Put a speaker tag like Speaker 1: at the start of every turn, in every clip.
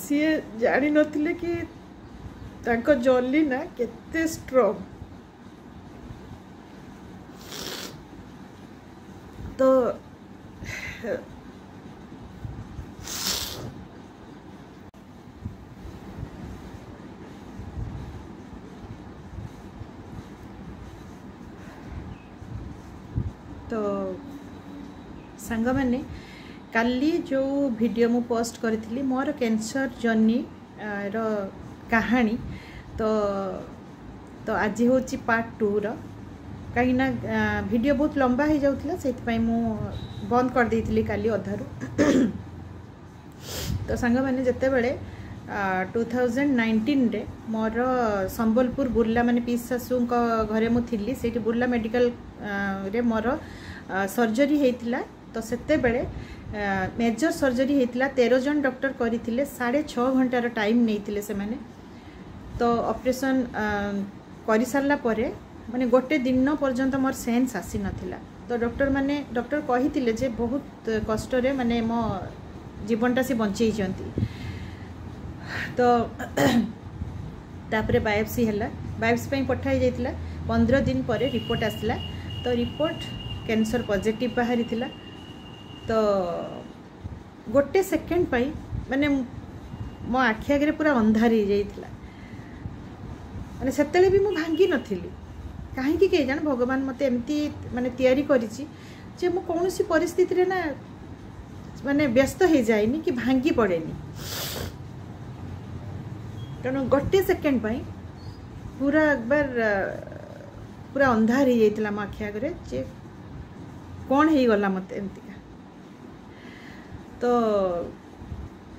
Speaker 1: सी जानी नथिले कि तांको जल्दी ना केते स्ट्रॉन्ग तो तो सांग मैंने काली जो वीडियो मु पोस्ट करी मोर कैंसर जर्नी रो कहानी तो तो आज हूँ पार्ट 2 रो कहीं वीडियो बहुत लंबा हो जाऊला से मु बंद कर देती काली अधारू तो सांग मैंने जिते बड़े 2019 रे मोर संबलपुर बुर्ला माने पीस शाशु घरे मुझी से बुर्ला मेडिकल रे मोर सर्जरी होता तो सेते बेले मेजर सर्जरी होता 13 जन डॉक्टर करते 6.5 घंटार टाइम नहीं से मैंने तो ऑपरेशन कर सारा माने गोटे दिन पर्यंत मोर सेन्स आसी नाथिला तो डॉक्टर कही जे बहुत कष्ट रे माने मो जीवनटा से बंचई तो तापरे बायोप्सी है बायोप्सी पठाई जाइतिला 15 दिन पर रिपोर्ट आसला तो रिपोर्ट कैंसर पॉजिटिव बाहरी थिला तो गोटे सेकेंड पाई माने मो आखि आगे पूरा अंधार हो जाइतिला माने सेतेले भी मु भांगी नथिली कहीं के जान भगवान मते एमती माने तैयारी करिछि जे मु कोनोसी परिस्थिति रे ना माने व्यस्त हो जाएनी कि भांगी पड़ेनी तेणु गोटे सेकेंड पाई पूरा एक बार पूरा अंधार हो जाइतिला मो आखि आगे जे कौन हो गला मत एमतिका तो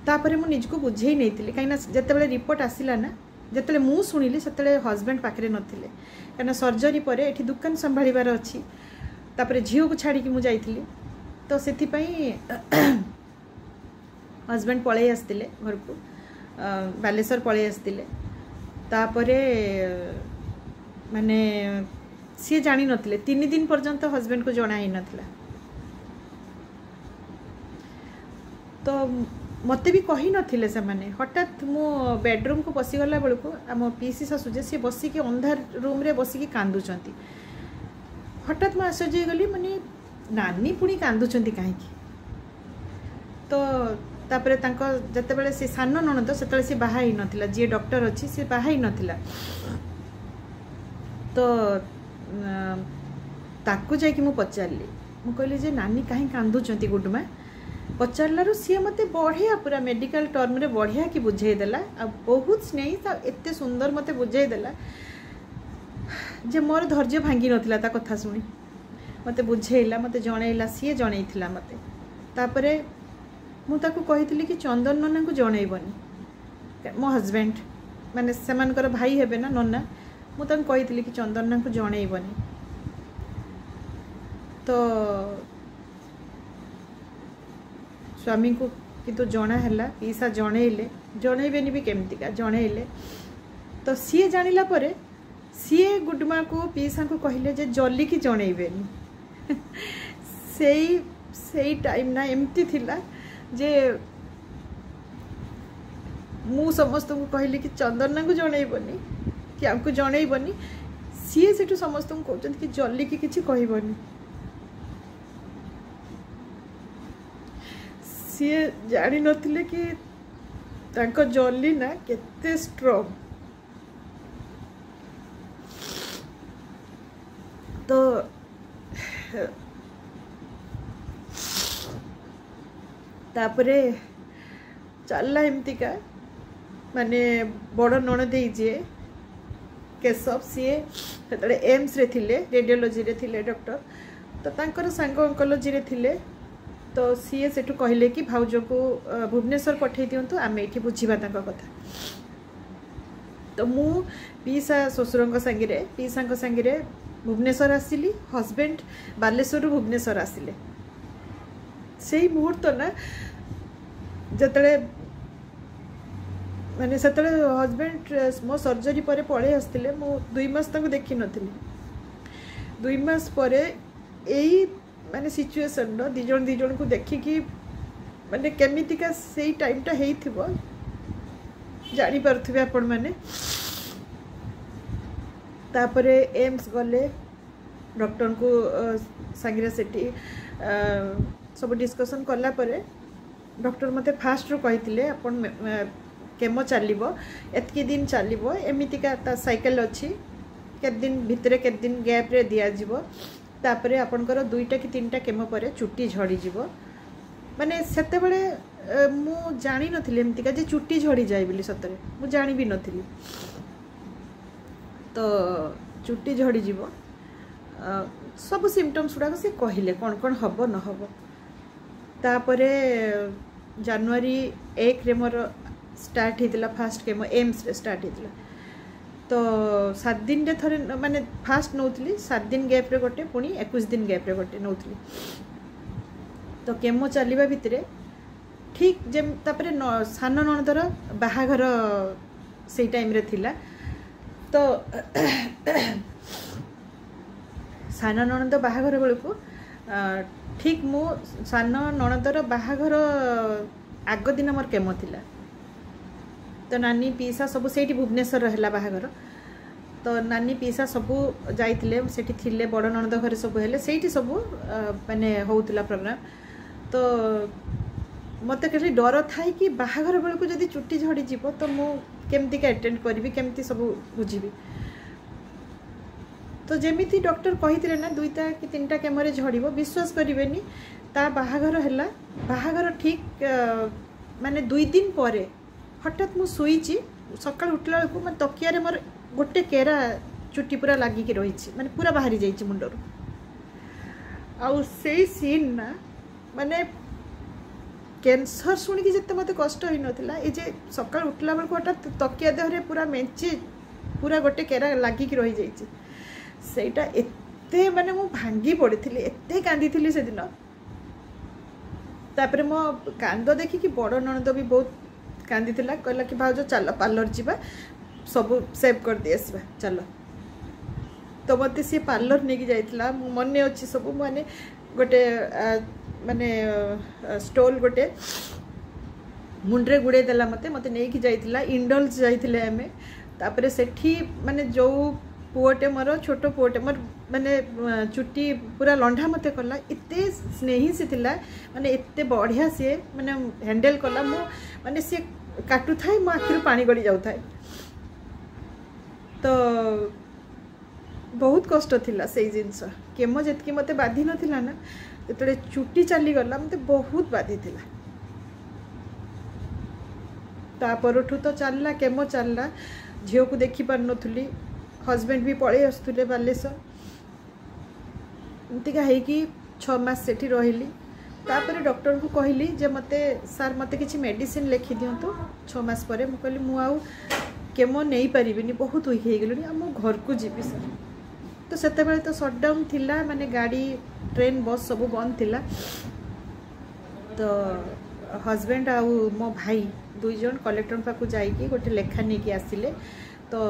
Speaker 1: तापरे मु निजको बुझे नहीं कहीं जिते रिपोर्ट आसला ना जिते मु शुणिली से हजबैंड पाखे नथिले कहीं सर्जरी पर ये दुकान संभाळिबार अच्छी तापरे झील को छाड़ी मु जाइली तो से हजबैंड पलि आसते घर को बालेश्वर पलि आसते तापरे माने सी जानी नथिले 3 दिन पर्यंत हजबैंड को जना ही नथिला तो मते भी कही नथिले से माने हठात मो बेडरूम को पसीगला बेलू को आम पीसी शाशु जे सी बसिकी अंधार रूम रे बसिकी कांदुचंती हठात मैं आश्चर्य गली माने नानी पुणी कांदुचंती कहीं तो तापरे तांको जते बेले से सान ननद सेतले से बाहा ही नथिला जे डॉक्टर अछि से बाहा ही नथिला तो ताकू जाकि मु पचारली मु कहली जे नानी कहीं कांदुचंती गुडमा पचारलारू सी मते बढ़िया पूरा मेडिकल टर्म रे बढ़िया कि बुझेदेला आ बहुत स्नेही एते सुंदर मते बुझेदेला जे मोर धैर्य भांगी नथिला ता कथा सुनी मते बुझेला मते जणैला सी जणैथिला मते तापरे मु ताकू कहितली कि चंदन नन्ना को जणैबनी मो हस्बैंड माने सेमानकर भाई हेबे ना नन्ना मु ताकू कहितली कि चंदन नन्ना को जणैबनी तो स्वामी को किंतु जना है पीसा जनइले जनइबेनी भी केमतिका जनइले तो सी जानिला परे सी गुडमा को पीसा को कहले जे जल्दी की जनइबेनी सेई टाइम ना एमती थिला जे मु समस्त को कहली कि चंदना को जनइबनी कि हमको जनइबनी सी सेठु समस्त को कहउछन कि जल्दी की किछि कहइबनी सी जानी नथिले कि तांको जल्दी ना केते स्ट्रॉन्ग तो तापरे चलला एमतिका माने बड़ ननद जे केशव सी सेतले एम्स रे थिले रेडियोलॉजी रे थिले डॉक्टर तो तांकर सांग ऑन्कोलॉजी रे थिले तो सी सेठु कहले कि भाउज को भुवनेश्वर पठे दिंतु आम ये बुझा कथा तो मु पीसा ससुर सांगे पीसा सांगे भुवनेश्वर आसिली हस्बैंड बालेश्वर भुवनेश्वर आसिले से मुहूर्त ना जतले माने सेतले हस्बैंड मो सर्जरी पर पड़े आसते मो 2 मास तक देखी नथिली 2 मास पर यही माने सिचुएशन दी जन को देखिकी माने केमितिका से टाइमटा हेइथिबो जानी पारुथिबे आपण माने। तापरे एम्स गले डॉक्टर को सांगे सेठी सब डिस्कशन कला परे डॉक्टर मते फास्ट रो कहिथिले आपण केमो चलिबो एतकी दिन चलिबो एमितिका ता साइकिल अछि के दिन भितरे के दिन गैप रे दिया जिवो तापरे आपनकर 2टा कि 3टा केमो परे चुट्टी झड़ी जिवो माने सेते बेले मु जानि नथिले एमितिका जे चुट्टी झड़ी जाय बिली सतरे मु जानि भी नथिली तो चुट्टी झड़ी जिवो सब सिम्पटम्स गुड़ा से कहले कौन कौन हम न हम तापरे जनवरी 1 रे मोर स्टार्ट होता फास्ट केमो एम्स रे स्टार्ट होता तो 7 दिन रे थरे माने फास्ट नौथली 7 दिन गैप रे गोटे पुणी 21 दिन गैप रे गोटे नौथली तो केमो चलिबा भितरे ठीक जेम तापरे सान नणदर बाहाघर से टाइम रे थिला तो सान नणद बाहाघर बेलू ठीक मु सान नणदर बाहाघर आग दिन मोर केमो थिला तो नानी पीसा सब से भुवनेश्वर रहा बाहाघर तो नानी पीसा सब जाइए सेठी थिले बड़ नणद घर सब हेले सेठी सब माने होउतिला प्रोग्राम तो मत कहीं डर थाई कि बाहाघर बेलू जदि चुट्टी झड़ी जीव तो मु केमती का अटेंड करी केमती सब बुझी तो जमीती डॉक्टर कही ना 2टा कि 3टा केमरे झड़ब विश्वास करेनि ता बाहाघर है बाहाघर ठीक माने 2 दिन पर हठात मु शुईची सकाळ उठला बेलू मैं तकिया मोर गोटे केरा चुट्टी पूरा लगिक रही माने पूरा बाहरी जाइए मुंडर आउ से सीन ना माने कैंसर शुणिकी जिते मत कष्ट हो नाला ये सकाळ उठला बेलू हठात तकिया देहरे पूरा मेंचे पूरा गोटे केरा लगिक रही जाइए सेटा एते माने मु भांगी पड़ी एते कांदी थी से दिन तापरे मो कांद देखी कि बड़ नणद भी बहुत कांदी थिला कहला कि भाउज चल पार्लर जीवा सब सेव कर दे आसवा चल तो मत सी पार्लर नहीं जाइला मन अच्छी सब माने गोटे माने स्टोल गोटे मुंड्रे गुड़े देला मते मते नहीं कि जाइला इंडल्स जाइले आमे तापरे सेठी माने जो पुओटे मोर छोट पुओटे मोर माने चुट्टी पूरा लंढा मते कला एते स्नेही से थिला माने एते बढ़िया से माने हैंडल कला मो माने से काटू थाए मो आखिर पानी गड़ी जाउ थाए तो बहुत कष्ट थिला से जिंस केमो जेतकी मते बाधी नथिला ना जेतले चुट्टी चली गला मते बहुत बाधी थिला ता परठू तो चलला केमो चलला झियो को देखि पार नथुली हजबैंड भी पड़े आसुले बालेश्वर एमतीका है कि 6 मास सेठी रही तापर डॉक्टर को कहली जे मते सर मते किसी मेडिसिन लिखि दिंतु 6 मास पर मु कहली मु आउ केमो नहीं पारिबिनी बहुत वीक हो गलुनी आम घर को जीवी सर तो सेते बेले तो शटडाउन थिला माने गाड़ी ट्रेन बस सब बंद थिला तो हजबैंड आउ मो भाई 2 जन कलेक्टर पाक जाइए गोटे लेखा नहीं आसिले तो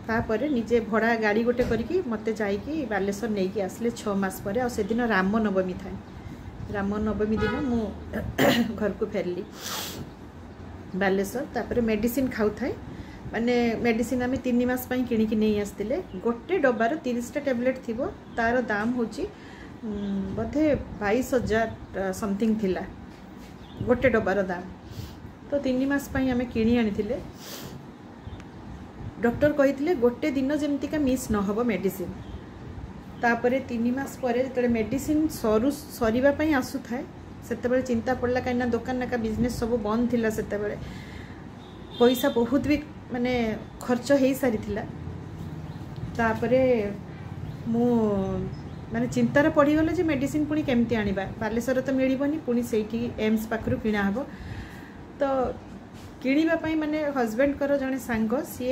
Speaker 1: तापर निजे भड़ा गाड़ी गोटे करके मत जाइकी बालेश्वर नहीं कि आसले 6 मास पर आ से दिन राम नवमी थाए राम नवमी दिन मु घर को फेरली बालेश्वर तापर मेडिसिन खाऊ थाए माने मेडिसिन आम 3 मास पई किणिकी नहीं आसते गोटे डब्बार 30टा टैबलेट थी तार दाम होची बोधे 22,000 समथिंग थिला गोटे डब्बार दाम तो 3 मास पई आम किणी आनी डॉक्टर कही गोटे दिन जमती मिस न हो मेडिसिन तापर 3 मास पर जो मेडिसिन सरीवाई आसू थाए से चिंता पड़ला कहीं दुकान नाका बिजनेस सब बंद थिला से पैसा बहुत भी माने खर्च हो सारी तापरे मु माने चिंतार पड़गला जे मेडिसिन पुणी केमती आनिबा बालेश्वर तो मिलबनी पुणी से एम्स पाखरु किणा हबो तो किणवाई माने हजबैंड कर जड़े सांग सी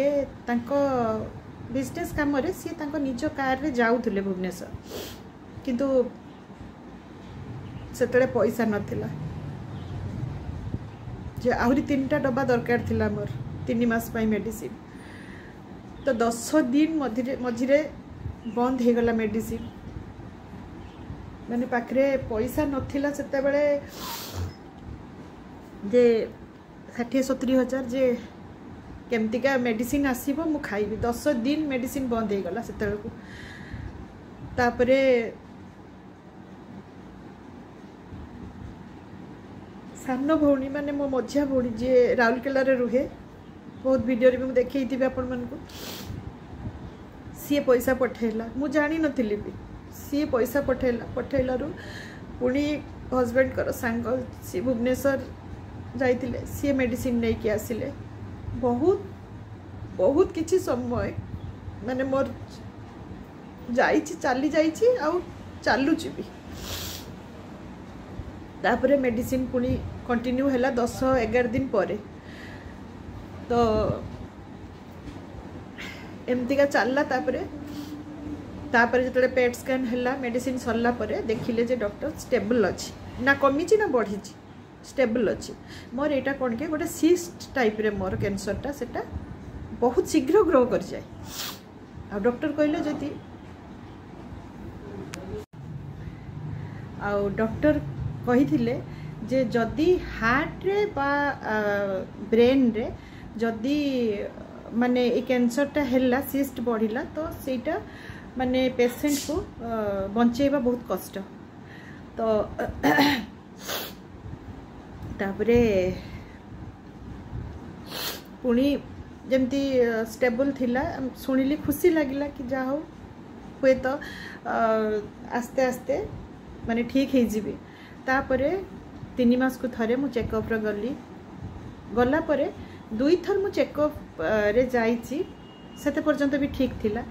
Speaker 1: बिजनेस कम सी निज कार रे जाऊले भुवनेश्वर किंतु से पैसा नथिला जे आहरी 3टा डब्बा दरकार थिला मोर 3 मास पाई मेडिसिन तो 10 दिन मझिरे बंद हो गला मेडिसिन माने पाखरे पैसा नथिला सेते बेले जे 60-70 हजार जे केमतिका मेडिसिन आसीबो मु खाइबी 10 दिन मेडिसिन बंद हो गला सेतळको तापरे सानो भौणी माने मो मझिया भौणी जे राउरकेला रे रुहे बहुत वीडियो रे मु देखै दिबे आपण मन को सी पैसा पठेला मु जानी नथिली भी सी पैसा पठेलारू पुणी हजबैंड कर सांग सी भुवनेश्वर जाइतिले सी मेडिसिन नहीं कि आसिले बहुत बहुत किछि समय माने मोर जाइछि चली जाइछि आ चालुछि भी तापरे मेडिसिन पुणी कंटिन्यू हैला 10-11 दिन परे तो एमतिका चलला तापरे जो पेट स्कैन हैला मेडिसिन सरला परे देखिले जे डॉक्टर स्टेबल अच्छी ना कमी ना बढ़ी स्टेबल अच्छी मोर एटा कौन के गोटे सिस्ट टाइप रे मोर कैंसरटा सेटा बहुत शीघ्र ग्रो कर जाए आ डॉक्टर कहले जदि आ डॉक्टर कहिथिले जे जदि हार्ट रे बा ब्रेन रे जदि माने ए कैंसरटा हैला सिस्ट बढ़िला तो सेटा माने पेशेंट को बंचेबा बहुत कष्ट तो तापरे पुणी जमती स्टेबल थिला सुनिली खुशी लगिला कि जा हो हुए तो आस्ते आस्ते माने ठीक है जीवी तापरे 3 मास को थरे मु चेकअप रे गला परे 2 थर मु चेकअप रे जाइछि सेते पर्यंत भी ठीक थिला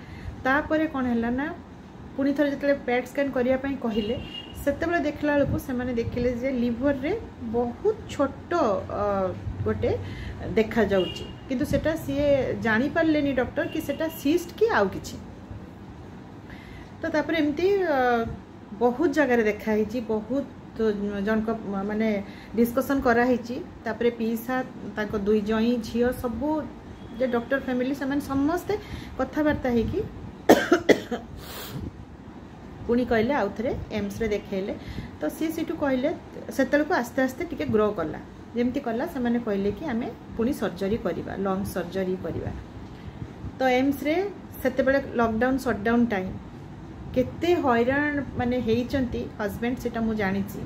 Speaker 1: तापरे कौन है ना पुणी थर जो पेट स्कैन करने कहले से देखला बेलू से मैंने देखिले जे लिवर रे बहुत छोट गोटे देखा जाउची किंतु सेटा सी जानी पारलेनी डॉक्टर कि सेटा सिस्ट कि आउ किछि तो तापर एमती बहुत जगह देखा ही बहुत जन को माने डिस्कशन करा ही तापर पीसा ताको 2 जई झियो सब जे डॉक्टर फैमिली से समस्ते कथबार्ता है कि पुणी कहले आउ थे एम्स रे देखेले तो सी सीटू कहले सेतल को आस्ते आस्ते टिके ग्रो कला जेमती कला से माने कहले कि आमे पुणी सर्जरी करिबा लंग सर्जरी करिबा तो एम्स रे सेते बेले लॉकडाउन शटडाउन टाइम केते हैरान माने हेइचंती हस्बैंड सेटा मु जानिची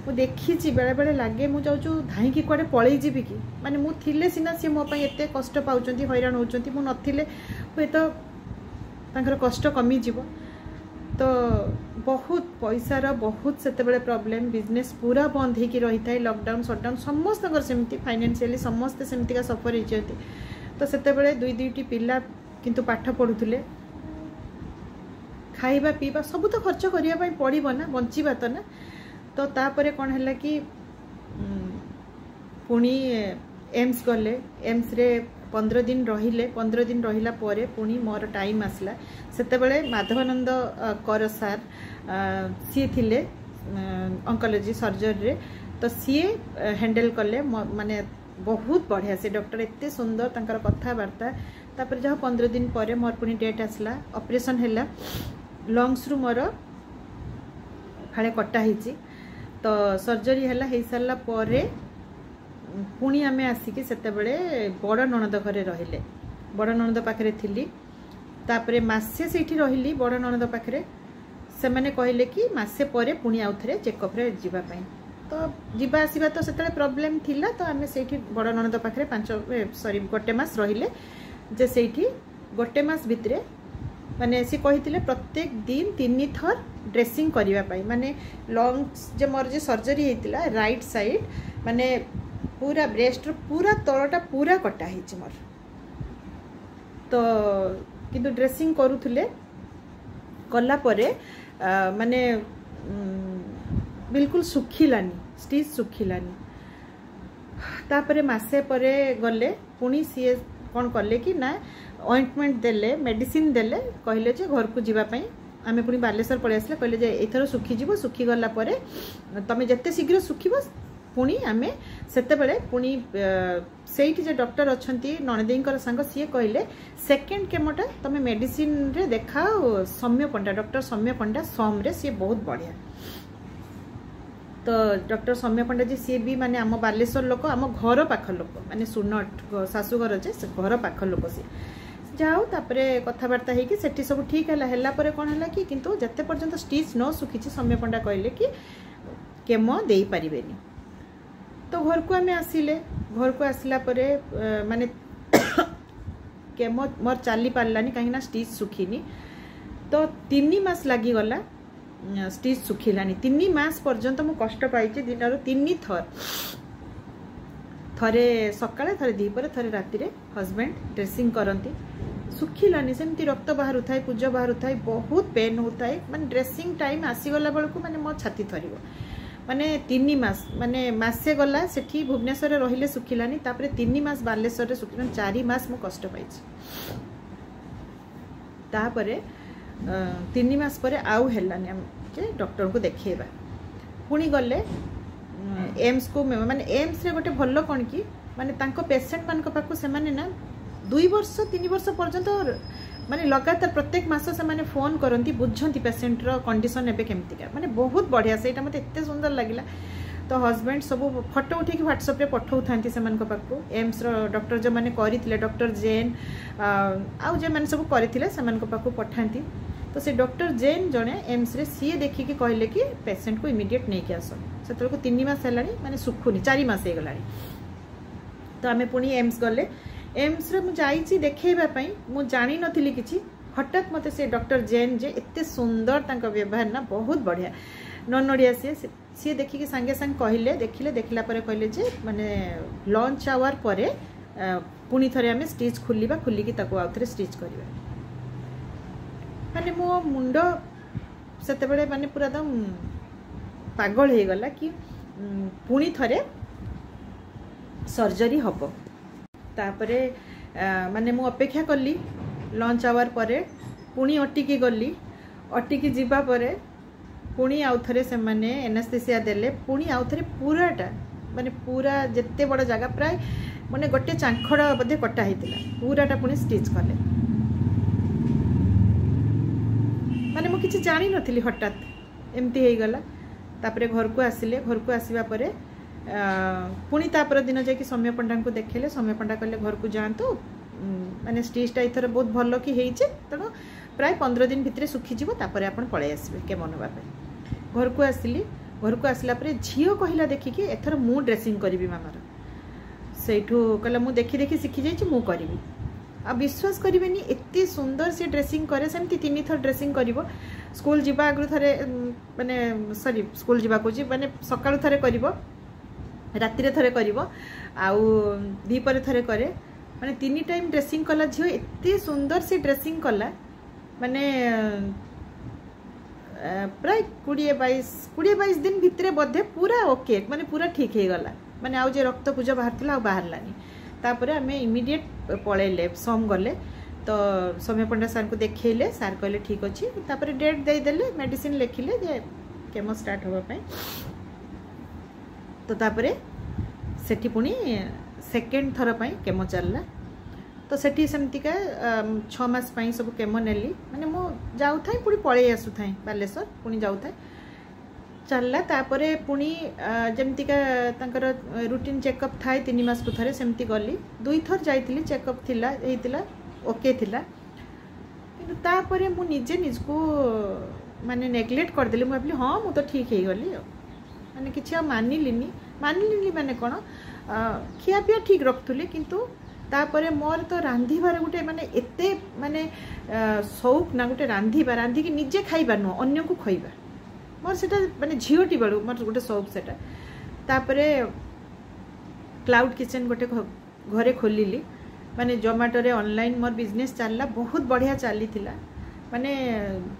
Speaker 1: मु देखिची बेले बेले लागे मु जाउचु धाई की कोडे पळेई जीबी कि माने मु थिले सिना से मो पई एते कष्ट पाउचंती हैरान होचंती मु नथिले होय तो तांकर कष्ट कमी जीवो तो बहुत पैसार बहुत से प्रॉब्लम बिजनेस पूरा बंद होगी रही था लॉकडाउन शटडाउन समस्त सेमती फाइनेंशियली समस्ते सेमती सफर होती तो से 2-2टी पिला किंतु पाठ पढ़ुले खाइबा पीवा सब तो खर्च करने पड़ो ना बंचीबा तो ना तो तापर कौन है कि पुणी एम्स गले एम्स रे 15 दिन रहिले 15 दिन रहिला परे पुणी मोर टाइम आसला सेतेबेले माधवानंद कर सार सी थिले ऑन्कोलॉजी सर्जरी रे तो सी हैंडल कले माने बहुत बढ़िया से डॉक्टर एते सुंदर तंकर कथाबार्ता तापर जहाँ 15 दिन परे मोर पुणी डेट आसला ऑपरेशन हैला लंग्स रु मोर फाड़े कटा हिची तो सर्जरी हैला हे सारला परे पुणी आमे आसिकी सेतेबेले बड़ ननद घरे रहिले बड़ ननद पाखरे थिली तापरे मासे सेठी रहिली बड़ ननद पाखरे से माने कहले कि मासे परे पुणी आउथरे चेकअप रे जीवा पई तो जीवा आसीबा तो सेतेले प्रॉब्लम थिला तो आमे सेठी बड़ ननद पाखरे 1 मास रहिले जे सेठी 1 मास भितरे माने सी कहिथिले प्रत्येक दिन 3 थर ड्रेसिंग करिवा पई माने लंग्स जे मोर जे सर्जरी हेतिला राइट साइड माने पूरा ब्रेस्ट पूरा तलटा पूरा कटा हिच मोर तो किंतु ड्रेसिंग करूथले कला परे माने बिल्कुल सुखिलानी स्टिच सुखिलानी तापरे मासे परे गले पुणी सी कौन कले कि ना ऑइंटमेंट देले मेडिसिन देले कहले जे घर को जीवा पई आमे पुणी बालेश्वर पळे आसले कहले जे एथरो सुखी जीवो सुखी गला परे तमे जत्ते शीघ्र सुखीबो पुणी आमे सेते बेले पुणी सेठी जे डॉक्टर अछंती नणदेईकर संग सी कहले सेकंड केमोटा तमे मेडिसिन रे देखाओ सौम्य पंडा डॉक्टर सौम्य पंडा सोम रे सी बहुत बढ़िया तो डॉक्टर सौम्य पंडा जी सी भी माने आम बालेश्वर लोक आम घर पाख लोक माने सुनट शाशुघर जे घर पाख लोक सी जाओ तापरे कथबार्ता होगी सेठी सब ठीक है कौन है कि किंतु जते पर्यंत स्टिच न सुखी सौम्य पंडा कहले कि केमो दे पारिबेनी। तो घर को आम आसिले घर को आसला परे माने केमो मोर चली पारानी कहीं स्टिच सुखीनी। तो 3 मास लगिगला स्टिच सुखिलानी 3 मास पर्यंत मु कष्ट पाई दिन 3 थर थरे सकाळे थरे दीपरे थरे राति रे हस्बैंड ड्रेसिंग करती सुखिलानी सेमती रक्त बाहर थाए पूज बाहर थाए बहुत पेन होता है माने ड्रेसिंग टाइम आसीगला बेलू माने मो छाती थरिबो माने 3 मास माने मासे गला सेठी भुवनेश्वर रहिले सुखिलानी तापरे 3 मास बालेश्वर रे सुखिलानी 4 मास मो कष्ट पाई तापरे 3 मास पर आउ हेलानी जे डॉक्टर को देखेबा पुणी गले एम्स को माने एम्स रे गोटे भल कौन कि माने तांको पेशेंट मान पाखु से माने ना 2 वर्ष 3 वर्ष पर्यंत माने लगातार प्रत्येक मास से माने फोन करती बुझंती पेशेंट रो कंडीशन एबे केमतिका माने बहुत बढ़िया सेटा मते एते सुंदर लागिला। तो हस्बैंड सब फोटो उठेकी व्हाट्सएप रे पठाउ थांती से मानक पाखु एम्स रो डॉक्टर जो माने करिथिले डॉक्टर जैन आउ जे माने सब करिथिले से मानक पाखु पठांती। तो से डॉक्टर जैन जने एम्स रे सी देखिकी कहले कि पेशेंट को इमीडिएट नहीं कि आस से 3 मास हेलानी माने सुखुनी 4 मास हे गलानी। तो आमे पुणी एम्स गले एम्स रे मु जाईची देखेबा पई मु जानी नथिली किछि हठात मते से डॉक्टर जैन जे एते सुंदर तांका व्यवहार ना बहुत बढ़िया ननोडिया सी देखिकी संगे संग कहले देखिले देखला परे कहले जे माने लंच आवर परे पुणी थरे आमे स्टिच खुलिबा खुलिकी ताको आउथरे स्टिच करबा माने मो मुंड सेते बेले माने पूरा एकदम पागल हो गला कि पुणी थरे सर्जरी हबो। तापरे माने मु अपेक्षा कली लंच आवर परे पुणी अटिकी गली अटिकी जीवा परे पुणी आउ थरे से माने एनेस्थेसिया देले पुणी आउ थरे पूराटा माने पूरा जेते बड़ जगह प्राय माने गोटे चांखड़ बधे कटा हेतिला पूराटा पुणी स्टिच कले माने मु किछि जानि नथिली हठात एमती हे गला। तापरे घर को आसिबा परे पुणी तापर दिन जाकि सौम्य पंडा को देखेले सौम्य पंडा कहले घर को जातु माने स्टिचटा इथर बहुत भल कि हेइचे तेणु प्राय 15 दिन भितर सुखी जीवो तापर आपण पळे आसबे केमो नबा पे। घर को आसिली घर को आसला परे झियो कहिला देखिकी एथर मु ड्रेसिंग करबी मामार सेठू कहला मु देखि देखि सिखि जाइछि मु करबी आ विश्वास करेनि एते सुंदर से ड्रेसिंग करे सेमती 3 थर ड्रेसिंग करिवो स्कूल जीवा आगु थरे माने सॉरी स्कूल जीवा को जी माने सकाळु थरे करिवो राति रे थरे करिवो आउ दीपरे थरे करे माने 3 टाइम ड्रेसिंग कला झियो एते सुंदर से ड्रेसिंग कला माने प्राय 20-22 दिन भितरे बधे पूरा ओके माने पूरा ठीक हे गला माने आउ जे रक्त पूजा बाहरथिला आ बाहरलानी। तापरे आमे इमीडिएट पळेले सोम गले तो सौम्य पंडा सर को देखेले सार कहले ठीक अछि तापरे डेट दे देले मेडिसिन लिखिले जे केमो स्टार्ट होबा पय। तो तापरे सेठी पुणी सेकेंड थर पय केमो चलला तो सेठी सेमतिका 6 मास पय सब केमो नेली माने मो जाउ थाई पुणी पळे आसु थाई बालेश्वर पुणी जाउ थाई चलला तापरे पुणी जेमतिका तांकर रूटीन चेकअप थाए 3 मास को थरे सेमती गली 2 थर जाइतिली चेकअप थिला हेतिला ओके थिला किंतु तापरे मु निजे निजको माने नेग्लेक्ट कर देली मु भाबली हां मु तो ठीक हे गली माने किछि मानिलिनी माने कोन खिया पिया ठीक रखथुली किंतु तापरे मोर तो रांधीबार गोटे माने एते माने शौक ना गोटे रांधी कि निजे खाइबा न अन्य को खइबा मोर सेटा माने झियोटी बडू मोर गोटे शौक सेटा। तापरे क्लाउड किचन गोटे घरे खोलिली माने जोमेटो रे ऑनलाइन मोर बिजनेस चलला बहुत बढ़िया चली थिला माने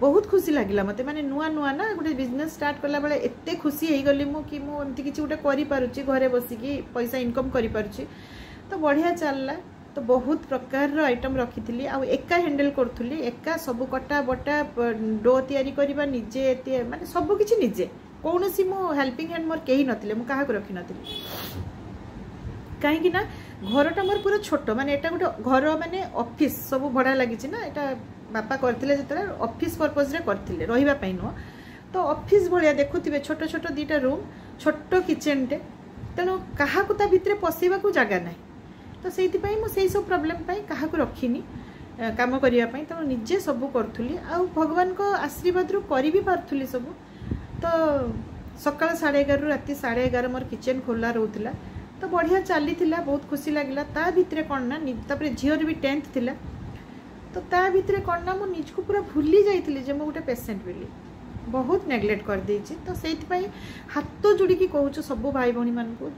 Speaker 1: बहुत खुशी लागिला मते माने नुआ नुआ ना गोटे बिजनेस स्टार्ट करला बेले एते खुशी हे गली मु कि मु एमती किछि गोटे करि पारुची घरे बसी कि पैसा इनकम करि पारुची तो बढ़िया चलला। तो बहुत प्रकार आइटम रखी आउ एका हैंडल करूली एका सब कटा बटा डो तैयारी करबा निजे माने सब किछि निजे कौन सी मो हेल्पिंग हैंड मोर केही नथिले मु काहा को रखि नथिले कहीं ना घरटा मोर पूरा छोट माने एटा गोटे घर माने ऑफिस सब भड़ा लगी ना एटा बापा करथिले जतरा ऑफिस पर्पस रे करथिले रहिबा पई नो तो ऑफिस भलिया देखुथिबे छोट छोट 2टा रूम छोट किचेनटे तेणु क्या भितर पशा जगह ना तो से सब प्रोब्लेम क्या रखिनी काम करने तेणु निजे सब करूँ आ भगवान को आशीर्वाद कर भी पार्थी सब तो सकाळ 11:30 राति 11:30 मोर किचन खोला रोला तो बढ़िया चली बहुत खुशी लगे ता भितर कौन ना झीर भी 10th थिला तो ता भितर कौन ना मुझ को पूरा भूली जाइए जे मु गोटे पेसेंट बोली बहुत नेग्लेक्ट कर देछि तो सेइथिपाई हाथ जोड़ी कहूँ सब भाई भौणी मान को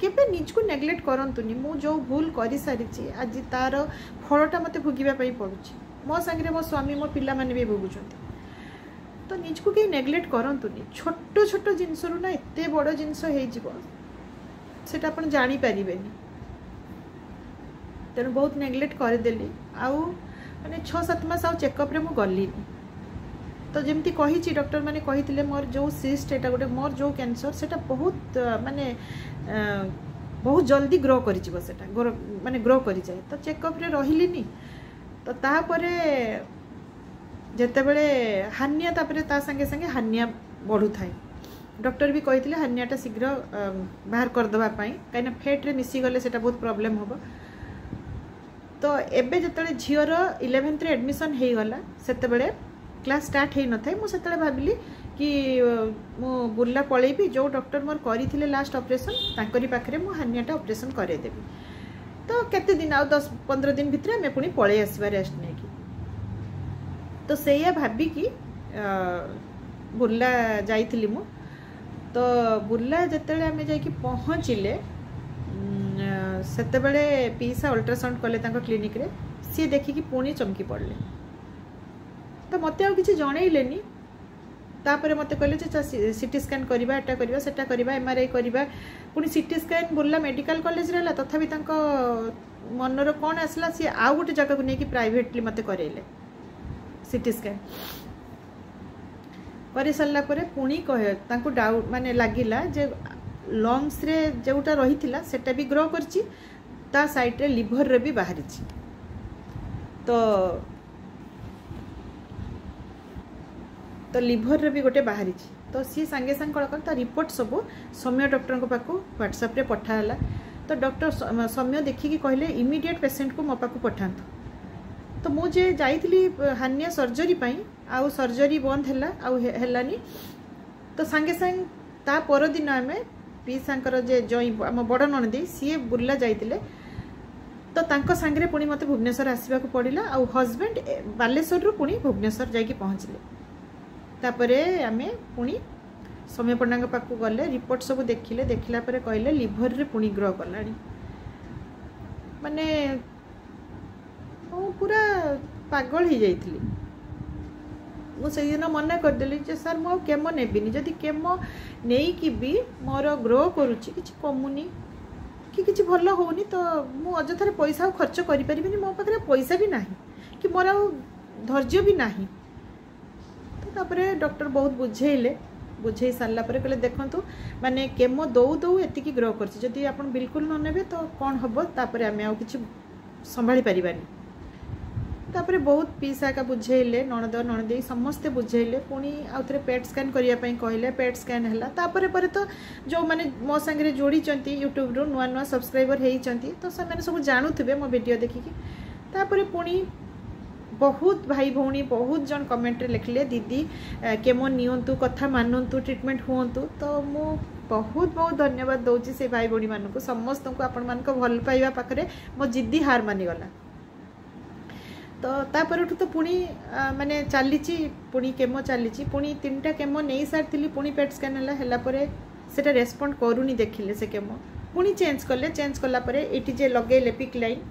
Speaker 1: केबे निज को नेग्लेक्ट करंतुनी मु जो भूल कर सारी आज तार फलटा मते भोगिबा पड़ुछि मो संगे मो स्वामी मो पिला माने भी भोगुछंती तो निज को कहीं नेग्लेक्ट करंतुनी छोट छोट जिनस ना एते बड़ जिनस सेटा अपन जानी पारिबेनी तेणु बहुत नेग्लेक्ट करदेली आउ माने 6-7 मास आउ चेकअप रे मु गलीनी तो जमती कही डॉक्टर माने कही मोर जो सिस्ट एटा गोटे मोर जो कैंसर सेटा बहुत माने बहुत जल्दी ग्रो करिजिवो सेटा माने ग्रो करि जाए तो चेकअप रे रहिलिनी तो तापरे जेते बेले हानिया तापरे ता संगे संगे हानिया बढ़ू थाए डॉक्टर भी कही हानियाटा शीघ्र बाहर कर दबा पई कहीं फेट रे मिसी गले सेटा बहुत प्रॉब्लम होबो तो एबे जतले झियर 11th रे एडमिशन हे गला सेते बेले क्लास स्टार्ट हे न थाए मु सेते भाबिली कि मु बुल्ला पळेबी जो डॉक्टर मोर करिथिले लास्ट ऑपरेशन तांकरी पाखरे मु हानियाटा ऑपरेशन करे देबी तो केते दिन आ 10-15 दिन भितरे मैं पुनी पळे आसीबा रेस्ट नै की तो सेया भाबी कि बुर्ला जाइथिली मु तो बुर्ला जतेले आमे जाई कि पहुँचिले सेते बेले पीसा अल्ट्रासाउंड कले तांको क्लिनिक रे सी देखि कि पुनी चमकी पड़ले तो मते आ किछि जणैलेनी तापरे मते कहले जे सीटी स्कैन करबा एटा करबा सेटा करबा एमआरआई करबा पुनी CT scan Burla medical college रे ला तथापि तांको मनर कोन आसला सी आ गोटे जगह को नै कि प्राइवेटली मते करेले सीटी स्कैन कर सारा पर पुणी कहे तांको डाउट माने लागिला जे लंग्स रे जोटा रही सेटा भी ग्रो करची ता साइड रे लिवर रे भी बाहरी तो लिवर रे भी गोटे बाहरी तो सी सांगे सांग कौन कर रिपोर्ट सब सौम्य डॉक्टर को पाखु व्हाट्सएप रे पठाला तो डॉक्टर सौम्य देखिकी कहले इमीडिएट पेशेंट को मो पाखु पठांतु तो मुझे जाइली हानिया सर्जरी पाई आउ सर्जरी बंद है तो सांगे सांग ता पर दिन आम पीसांकर जे जई आम बड़ नणदी सी बुर्ला जाइतिले तो तांको सांगरे पुणी मते भुवनेश्वर आसवा पड़ा आउ हजबैंड बालेश्वर रु पुणी भुवनेश्वर जाइकी पहुँचले तापरे आमे पुणी सौम्य पंडा पाखु गले रिपोर्ट सब देखिले देखला परे कहले लिवर रे पुणी ग्रो कलानी माने पूरा पागल हो जाइली मुझे दिन मना करदेली जे सर मु केमो नेबिनी जदि केमो नहीं कि भी मोर ग्रो करुच्ची कि कमुनी कि किसी भल होनी तो मु अजथार पैसा खर्च करि परिबिनी मो पाखरे पैसा भी नाही कि मोर आ धैर्य भी नाही तो तापरे डॉक्टर बहुत बुझे सारा पर कहले देखंतु माने केमो दौ दौ एतिकी ग्रो करछि जदि आपण बिल्कुल न नेबे तो कौन हबो तापरे आमे आ किछि संभाली परिबानी तापरे बहुत पीसा का बुझेले नणद नणदे समस्ते बुझेले पुणी आउ थे पेट स्कैन करने कहले पेट स्कैन है तापरे पर तो जो माने मो संगे जोड़ी यूट्यूब रु नुआ नुआ सब्सक्राइबर होती तो से सब जानूे मो वीडियो देखिकी तापरे पुणी बहुत भाई भौणी बहुत जन कमेंट लिखले दीदी केमो नियंतु कथा मानतु ट्रीटमेंट हुंतु तो मु बहुत बहुत धन्यवाद दौची से भाई भौणी मानक समस्त को आपण मान भल पाइबा पाखरे मो जिद्दी हार मानिगला तो तापर तो पुणी माने चली पुणी केमो चली पुणी 3टा केमो नहीं सारी पुणी पेट स्कैन है रेस्पॉन्ड करूनी देखिले से केमो पुणी चेंज कला ये जे लगे पिक लाइन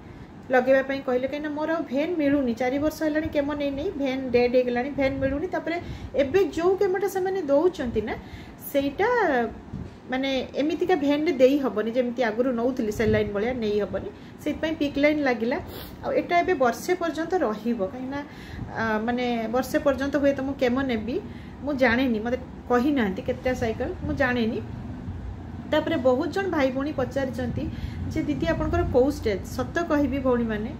Speaker 1: लगेवाई कहले कहीं मोर भेन मिलूनी 4 वर्ष है केमो नहीं नहीं भेन डेड हो गला भेन मिलूनी एबे जो केमोटा से दौरान ना सेटा माने एमितिका भेन रे देई हबनी जेमती आगुरु नौथिली सेलाइन बलिया नहीं हबनी से पिक लाइन लागिला आ एटा एबे वर्षे पर्यंत रहिबो कहिना माने वर्षे पर्यंत हुए तो मु केमो नेबी मु जानेनी मते कहि नांती केते साइकिल मु जानेनी तापरे बहुत जन भाई भौणी पचारिचंती जे दीदी आपनकर को स्टेज सत्य कहबी भौणी माने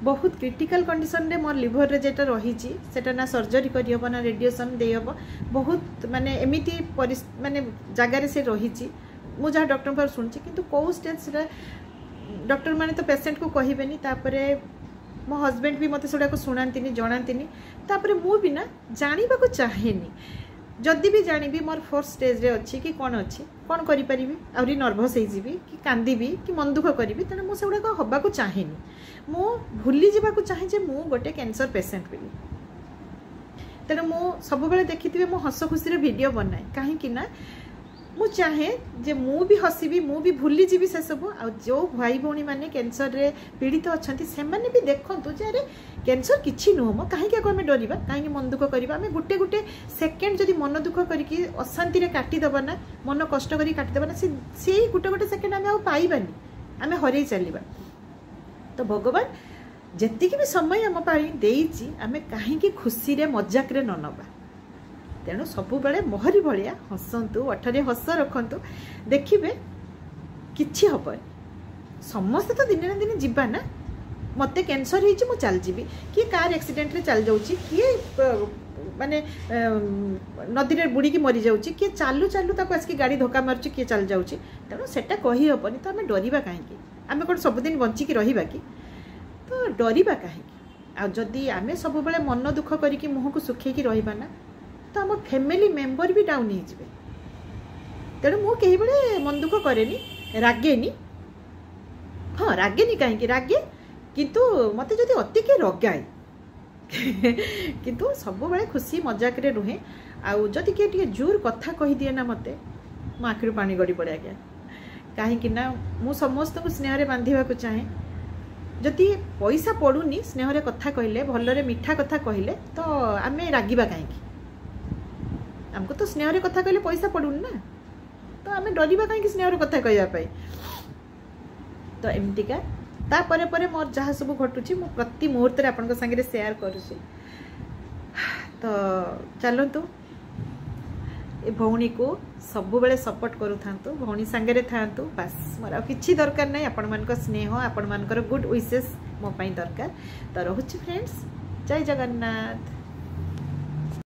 Speaker 1: बहुत क्रिटिकल कंडीशन रे मोर लिवर रे जेटा रही सेटा ना सर्जरी करी हबो ना रेडिएशन दे हबो बहुत माने एमिति माने जगार से रही मु जहाँ डॉक्टर पर सुनछि किंतु को स्टेज रे डॉक्टर माने तो पेशेंट को कहिबेनी तापरे मो हस्बैंड भी मते सुडा को सुनांतिनी जणांतिनी तापरे मु भी ना जानिबा को चाहेनी जदि भी जानिबी मोर फोर्थ स्टेज रे अछि कि कोन अछि कोन करि परिबी आउरी नर्वस हे जिबी कि कांदीबी कि मन दुख करिबी तने मु सेउडा को हबा को चाहेनी मु भूली जिबा को चाहे जे मु गोटे कैंसर पेशेंट बिली तेणु मु सब बेले देखिथिबे मु हस खुशी रे वीडियो बनाए काहे कि ना मु चाहे जे मु भी हसीबी मु भी भूली जीवी से सब आ जो भाई भौणी माने कैंसर रे पीड़ित अछंती से माने भी देखंतु जे अरे कैंसर किछि नो म काहे के हमें डरिबा काहे मन दुख करबा हमें गुटे गुटे सेकंड जदी मन दुख करिकि अशांति रे काटी दबा ना मन कष्ट करी काटी दबा ना से गुटे गुटे सेकंड हमें आ पाइबानी हमें हरै चलीबा तो भगवान जेतिकी भी समय हम पाई देइछि हमें काहे कि खुशी रे मजाक रे न नबा तेणु सबु बेले मोहरी भलिया हसंतु अठरे हस रखंतु देखिबे किछि हबनी समस्त तो दिन ना दिन जिबा ना मते कैंसर हिची मु चल जीबी कि कार एक्सीडेंट रे चल जाउची कि माने नदी रे बुड़ी की मरी जाउची कि चालू चालू ताको आसकी गाड़ी धक्का मारची कि चल जाउची तेणु सेटा कहि हबनी तो हमें डरिबा काहे कि हमें कोन सब दिन बंची की रहिबा कि तो डरिबा काहे कि आ जदी हमें सब बेले मन दुख करी कि मुह को सुखै की रहिबा ना तो आम फैमिली मेंबर भी डाउन हो तेणु मु कहीं बड़े मन दुख करेनी रागेनी हाँ रागेनी कहीं रागे किंतु मते जदि अति के रगाए किंतु सब बेले खुशी मजाक रे रुहे आउ जदि किए टिके जोर कथा कही दिए ना मते मो आखिर पानी गड़ी पड़े आज्ञा कहीं ना मु समस्त को स्नेह रे बांधिबा को चाहे जदि पैसा पड़ुनी स्नेह रे कथा कहले भलरे मीठा कथा कहले तो आमे रागिबा कहीं हमको तो स्नेह रे कथा कहले पैसा पड़ुन ना तो आमे डरिबा कहीं स्नेह रे कथा कहया पाई तो एमतिका ता परे परे मोर जहाँ सब घटुची मु प्रति मुहूर्त रे आपन संगे शेयर करूची तो चलंतु ए भौणी को सब बेले सपोर्ट करू थांतु भौणी संगे रे थांतु बस मोर किछि दरकार नै आपन मानक स्नेह आपन मानकर गुड विशेस मो पई दरकार तो रहउची फ्रेंड्स जय जगन्नाथ।